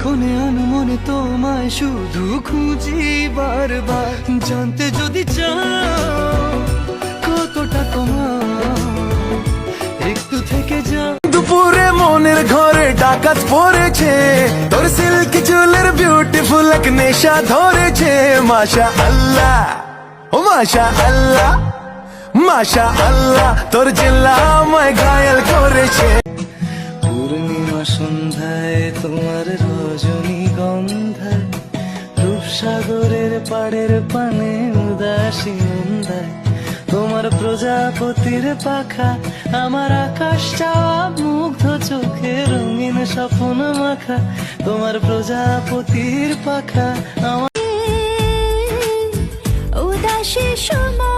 ক্ষণে আনমনে তোমায় শুধু খুঁজি বারবার, জানতে যদি চাও কতটা তোমার, একটু থেকে যাও। দুপুরে মনের ঘরে ডাকাত পড়েছে, তোর সিল্কি চুলের বিউটিফুল এক নেশা ধরেছে। মাশা আল্লাহ, ও মাশা আল্লাহ, মাশা আল্লাহ, তোর জেলা আমায় ঘায়াল করেছে। পূর্ণিমা সন্ধ্যায় তোমার রজনীগন্ধায়, রূপসাগরের পাড়ের পানে উদাসী মন্দায়, তোমার প্রজাপতির পাখা আমার আকাশ চাওয়া মুগ্ধ চোখে রঙিন স্বপ্ন মাখা, তোমার প্রজাপতির পাখা আমার উদাসী সময়